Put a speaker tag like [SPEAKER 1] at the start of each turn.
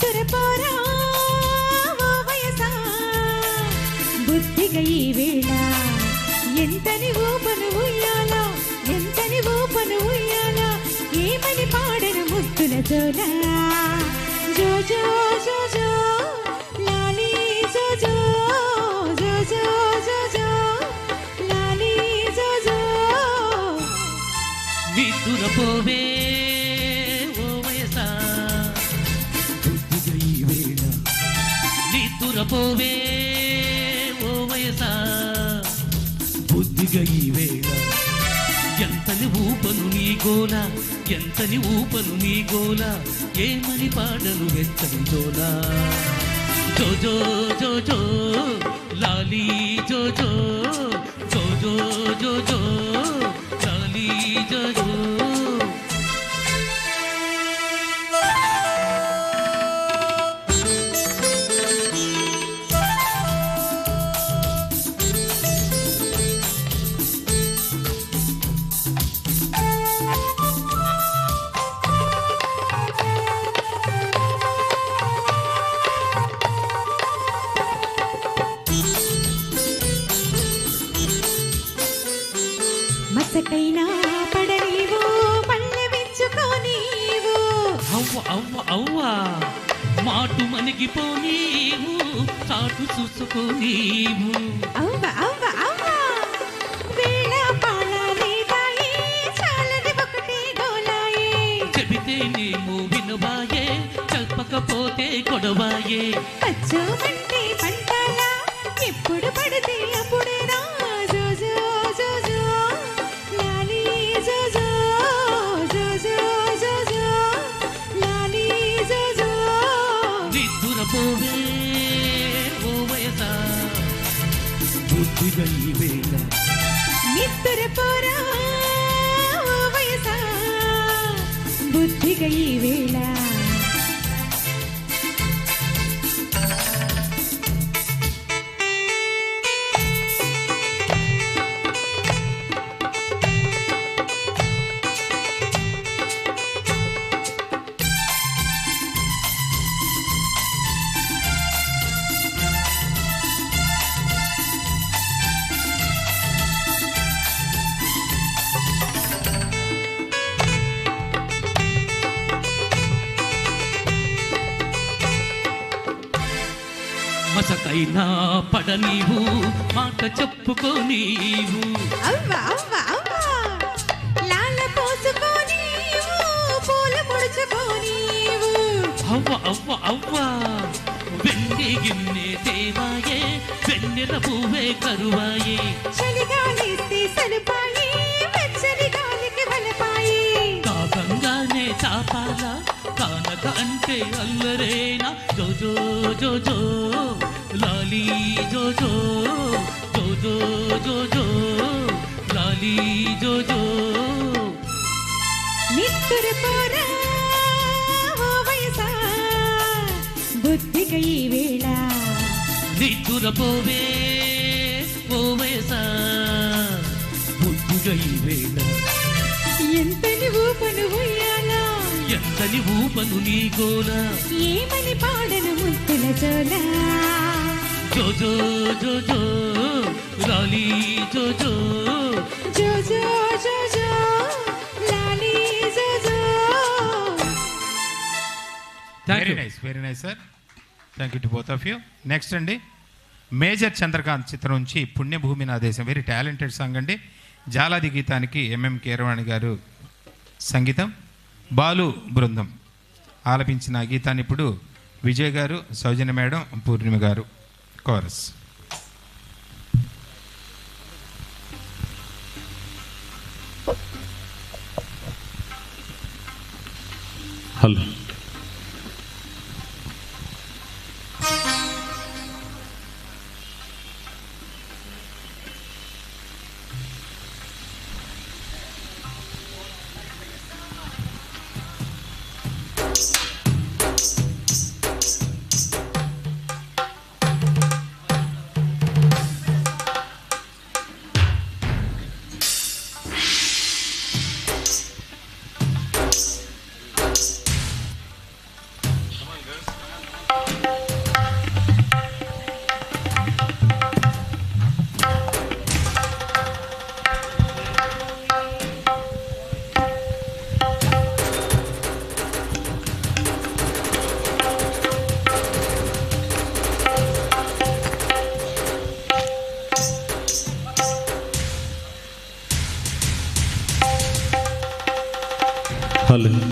[SPEAKER 1] నిద్దురపోరా ఓ వయసా బుద్ధిగా ఈ వేళ ఎంతని ఊపను ఉయ్యాలా ఎంతని ఊపను ఉయ్యాలా ఏమని పాడను ముద్దుల జోలా జో జో జో జో లాలీ జో జో జో జో జో జో లాలీ జో జో
[SPEAKER 2] నిద్దురపోవే ఓ వయసా బుద్ధిగా ఈ వేళ నిద్దురపోవే ఓ వయసా బుద్ధిగా ఈ వేళ ఎంతని ఊపను నీ గోల ఎంతని ఊపను నీ గోల ఏమని పాడను వెచ్చని జోలా జో జో జో జో లాలీ జో జో జో జో జో జో లాలీ జో జో
[SPEAKER 1] మసకైనా పడనీవు పల్లవించుకోనీవు
[SPEAKER 2] అవ్వ అవ్వ అవ్వ మాటు మనిగిపోనీవు చాటు చూసుకోనీవు
[SPEAKER 1] అవ్వ అవ్వ అవ్వ వేళ పాడాలేదాయే చాలని ఒకటే గోలాయే
[SPEAKER 2] చెబితే నీవు వినవాయే చెప్పకపోతే గొడవాయే
[SPEAKER 1] అచ్చోమంటే పంటలా ఎప్పుడు పడితే అప్పుడేనా జో జో జో జో లాలీ జో జో జో జో జో జో లాలీ జో జో
[SPEAKER 2] నిద్దురపోవే ఓ వయసా బుద్ధిగా ఈ వేళ
[SPEAKER 1] నిద్దురపోరా ఓ వయసా బుద్ధిగా ఈ వేళ
[SPEAKER 2] మసకైనా పడనీవు మాట చెప్పుకోనీవు
[SPEAKER 1] అవ్వ అవ్వ అవ్వ లాల పోసుకోనీవు పూల ముడుచుకోనీవు
[SPEAKER 2] అవ్వ అవ్వ అవ్వ వెండి గిన్నె దేవాయే వెన్నెల పువ్వే కరువాయే
[SPEAKER 1] చలిగాలిస్తే సలుపాయి వెచ్చని గాలికి వలపాయి
[SPEAKER 2] కాకంగానే చాపాల కానక అంటే అల్లరేనా జో జో జో జో లాలీ జో జో జో జో జో జో లాలీ జో జో
[SPEAKER 1] నిద్దురపోరా ఓ వయసా బుద్ధిగా ఈ వేళ
[SPEAKER 2] నిద్దురపోవే ఓ వయసా బుద్ధిగా ఈ వేళ
[SPEAKER 1] ఎంతని ఊపను ఉయ్యాలా
[SPEAKER 2] ఎంతని ఊపను నీ గోల
[SPEAKER 1] ఏమని పాడను ముద్దుల జోలా
[SPEAKER 2] జో జో జో జో లాలీ జో జో
[SPEAKER 1] జో జో జో జో లాలీ జో జో
[SPEAKER 3] very nice sir thank you to both of you next అండి మేజర్ చంద్రకాంత్ చిత్రం నుంచి పుణ్యభూమి నా దేశం వెరీ టాలెంటెడ్ సాంగ్ అండి జాలాది గీతానికి ఎంఎం కీరవాణి గారు సంగీతం బాలు బృందం ఆలపించిన గీతాన్ని ఇప్పుడు విజయ్ గారు సౌజన్య మేడం పూర్ణిమ గారు కోరస్
[SPEAKER 4] హలో హలో